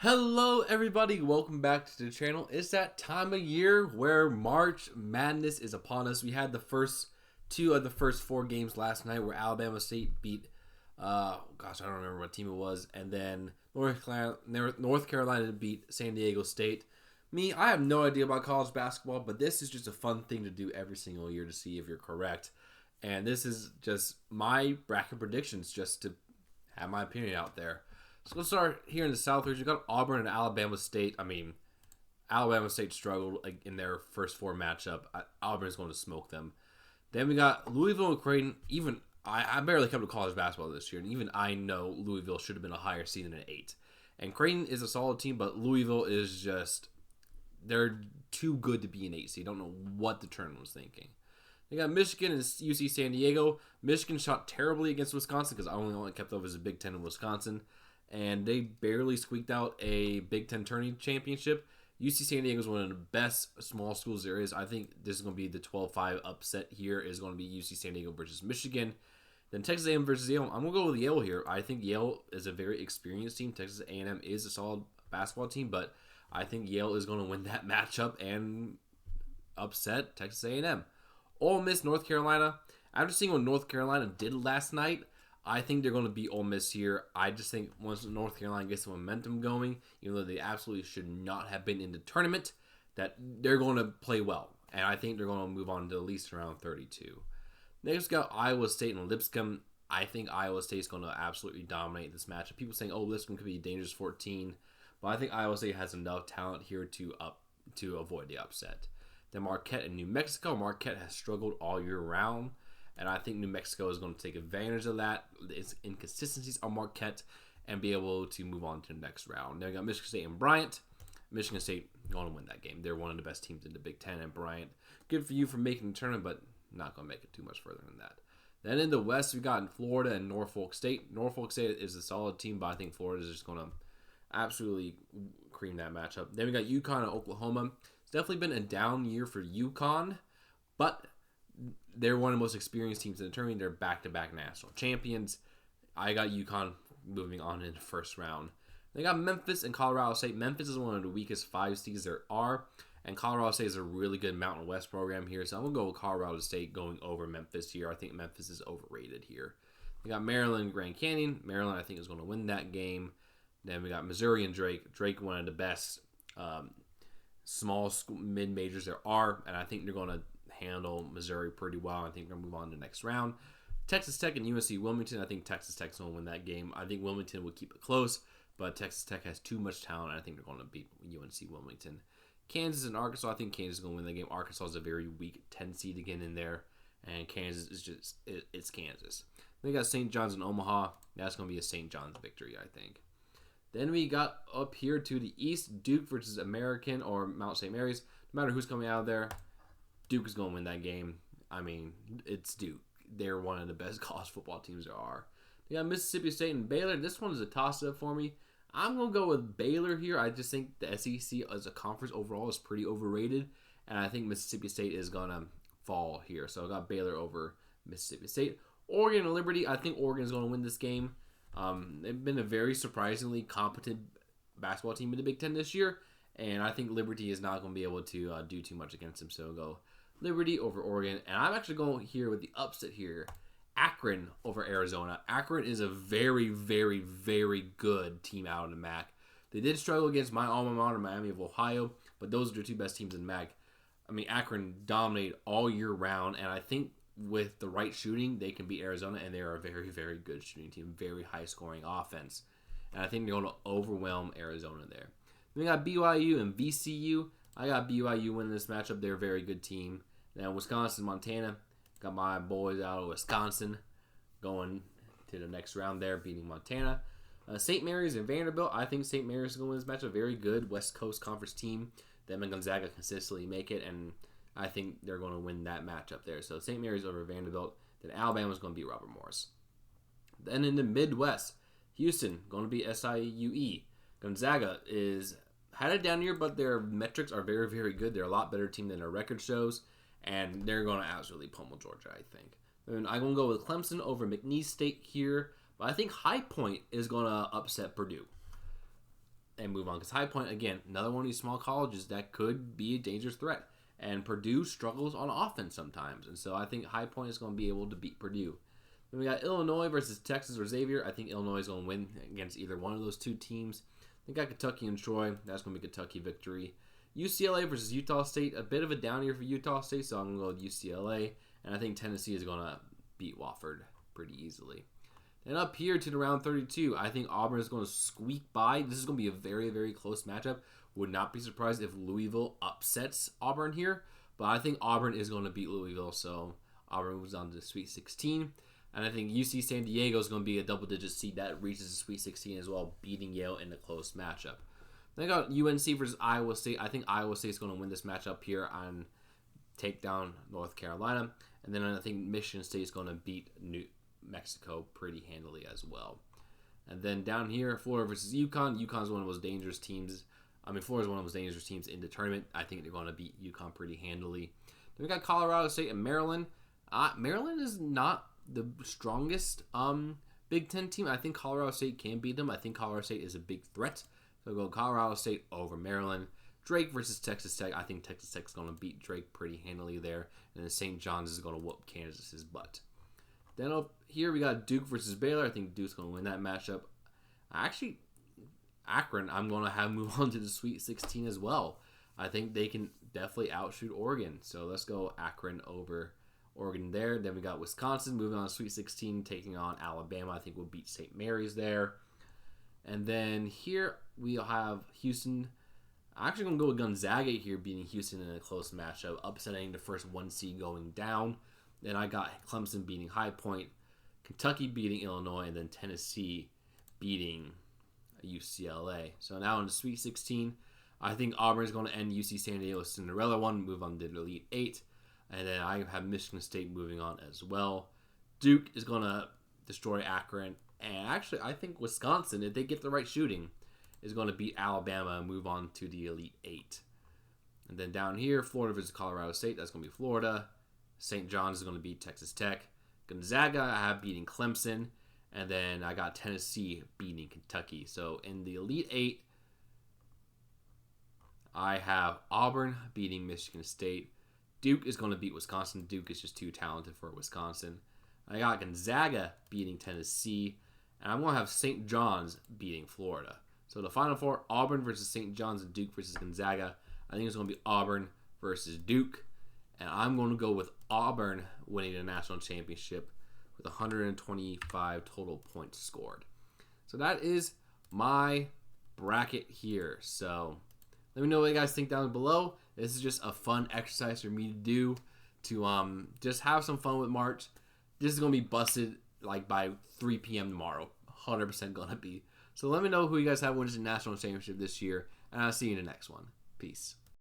Hello everybody, welcome back to the channel. It's that time of year where March Madness is upon us. We had the first two of the first four games last night where Alabama State beat, I don't remember what team it was, and then North Carolina beat San Diego State. I have no idea about college basketball, but this is just a fun thing to do every single year to see if you're correct. And this is just my bracket predictions just to have my opinion out there. So let's start here in the South region. We got Auburn and Alabama State. Alabama State struggled in their first four matchup. Auburn is going to smoke them. Then we got Louisville and Creighton. Even I barely come to college basketball this year, and even I know Louisville should have been a higher seed than an 8. And Creighton is a solid team, but Louisville is just they're too good to be an 8 seed. Don't know what the tournament was thinking. They got Michigan and UC San Diego. Michigan shot terribly against Wisconsin because I only kept up as a Big Ten in Wisconsin. And they barely squeaked out a Big Ten tourney championship. UC San Diego is one of the best small schools there is. I think this is going to be the 12-5 upset here is going to be UC San Diego versus Michigan. Then Texas A&M versus Yale. I'm going to go with Yale here. I think Yale is a very experienced team. Texas A&M is a solid basketball team, but I think Yale is going to win that matchup and upset Texas A&M. Ole Miss, North Carolina. After seeing what North Carolina did last night, I think they're going to beat Ole Miss here. I just think once North Carolina gets some momentum going, even though they absolutely should not have been in the tournament, that they're going to play well. And I think they're going to move on to at least around 32. Next, we got Iowa State and Lipscomb. I think Iowa State is going to absolutely dominate this matchup. People saying, Lipscomb could be a dangerous 14. But I think Iowa State has enough talent here to avoid the upset. Then Marquette and New Mexico. Marquette has struggled all year round. And I think New Mexico is going to take advantage of that, its inconsistencies on Marquette, and be able to move on to the next round. Then we got Michigan State and Bryant. Michigan State going to win that game. They're one of the best teams in the Big Ten. And Bryant, good for you for making the tournament, but not going to make it too much further than that. Then in the West, we got in Florida and Norfolk State. Norfolk State is a solid team, but I think Florida is just going to absolutely cream that matchup. Then we got UConn and Oklahoma. It's definitely been a down year for UConn, but they're one of the most experienced teams in the tournament. They're back-to-back national champions. I got UConn moving on in the first round. They got Memphis and Colorado State. Memphis is one of the weakest 5 seeds there are, and Colorado State is a really good Mountain West program here, so I'm going to go with Colorado State going over Memphis here. I think Memphis is overrated here. We got Maryland and Grand Canyon. Maryland, I think, is going to win that game. Then we got Missouri and Drake. Drake, one of the best small school mid-majors there are, and I think they're going to handle Missouri pretty well. I think we're going to move on to the next round. Texas Tech and UNC Wilmington. I think Texas Tech's going to win that game. I think Wilmington will keep it close, but Texas Tech has too much talent, and I think they're going to beat UNC Wilmington. Kansas and Arkansas. I think Kansas is going to win that game. Arkansas is a very weak 10 seed again in there, and Kansas is just, it's Kansas. Then we got St. John's and Omaha. That's going to be a St. John's victory, I think. Then we got up here to the east, Duke versus American or Mount St. Mary's. No matter who's coming out of there, Duke is going to win that game. It's Duke. They're one of the best college football teams there are. They got Mississippi State and Baylor. This one is a toss-up for me. I'm going to go with Baylor here. I just think the SEC as a conference overall is pretty overrated, and I think Mississippi State is going to fall here. So I got Baylor over Mississippi State. Oregon and Liberty. I think Oregon is going to win this game. They've been a very surprisingly competent basketball team in the Big Ten this year, and I think Liberty is not going to be able to do too much against them. So I'll go Liberty over Oregon. And I'm actually going here with the upset here. Akron over Arizona. Akron is a very, very, very good team out in the MAC. They did struggle against my alma mater, Miami of Ohio, but those are the two best teams in the MAC. Akron dominated all year round, and I think with the right shooting, they can beat Arizona, and they are a very, very good shooting team, very high-scoring offense. And I think they're going to overwhelm Arizona there. Then we got BYU and VCU. I got BYU winning this matchup. They're a very good team. Now, Wisconsin, Montana. Got my boys out of Wisconsin going to the next round there, beating Montana. St. Mary's and Vanderbilt. I think St. Mary's is going to win this matchup. Very good West Coast Conference team. Them and Gonzaga consistently make it, and I think they're going to win that matchup there. So St. Mary's over Vanderbilt. Then Alabama's going to beat Robert Morris. Then in the Midwest, Houston going to beat SIUE. Gonzaga had a down year, but their metrics are very, very good. They're a lot better team than their record shows, and they're going to absolutely pummel Georgia, I think. Then I'm going to go with Clemson over McNeese State here, but I think High Point is going to upset Purdue. and move on. Because High Point, again, another one of these small colleges that could be a dangerous threat. And Purdue struggles on offense sometimes. And so I think High Point is going to be able to beat Purdue. Then we got Illinois versus Texas or Xavier. I think Illinois is going to win against either one of those two teams. They got Kentucky and Troy. That's going to be a Kentucky victory. UCLA versus Utah State. A bit of a down year for Utah State, so I'm going to go with UCLA. And I think Tennessee is going to beat Wofford pretty easily. And up here to the round 32, I think Auburn is going to squeak by. This is going to be a very, very close matchup. Would not be surprised if Louisville upsets Auburn here. But I think Auburn is going to beat Louisville, so Auburn moves on to the Sweet 16. And I think UC San Diego is going to be a double-digit seed that reaches the Sweet 16 as well, beating Yale in a close matchup. Then I got UNC versus Iowa State. I think Iowa State is going to win this matchup here and take down North Carolina. And then I think Michigan State is going to beat New Mexico pretty handily as well. And then down here, Florida versus UConn. UConn is one of those dangerous teams. Florida is one of those dangerous teams in the tournament. I think they're going to beat UConn pretty handily. Then we got Colorado State and Maryland. Maryland is not the strongest Big Ten team. I think Colorado State can beat them. I think Colorado State is a big threat. So I'll go Colorado State over Maryland. Drake versus Texas Tech. I think Texas Tech is going to beat Drake pretty handily there. And then St. John's is going to whoop Kansas's butt. Then up here we got Duke versus Baylor. I think Duke's going to win that matchup. Actually, Akron, I'm going to have move on to the Sweet 16 as well. I think they can definitely outshoot Oregon. So let's go Akron over Oregon there. Then we got Wisconsin moving on to Sweet 16, taking on Alabama. I think we'll beat St. Mary's there. And then here we'll have Houston. I'm actually going to go with Gonzaga here, beating Houston in a close matchup, upsetting the first one seed going down. Then I got Clemson beating High Point, Kentucky beating Illinois, and then Tennessee beating UCLA. So now in the Sweet 16, I think Auburn is going to end UC San Diego's Cinderella one, move on to the Elite 8. And then I have Michigan State moving on as well. Duke is going to destroy Akron. And actually, I think Wisconsin, if they get the right shooting, is going to beat Alabama and move on to the Elite 8. And then down here, Florida versus Colorado State. That's going to be Florida. St. John's is going to beat Texas Tech. Gonzaga, I have beating Clemson. And then I got Tennessee beating Kentucky. So in the Elite 8, I have Auburn beating Michigan State. Duke is going to beat Wisconsin. Duke is just too talented for Wisconsin. I got Gonzaga beating Tennessee. And I'm going to have St. John's beating Florida. So the Final Four, Auburn versus St. John's and Duke versus Gonzaga. I think it's going to be Auburn versus Duke. And I'm going to go with Auburn winning the national championship with 125 total points scored. So that is my bracket here. So let me know what you guys think down below. This is just a fun exercise for me to do to just have some fun with March. This is going to be busted like by 3 p.m. tomorrow. 100% going to be. So let me know who you guys have wins the national championship this year. And I'll see you in the next one. Peace.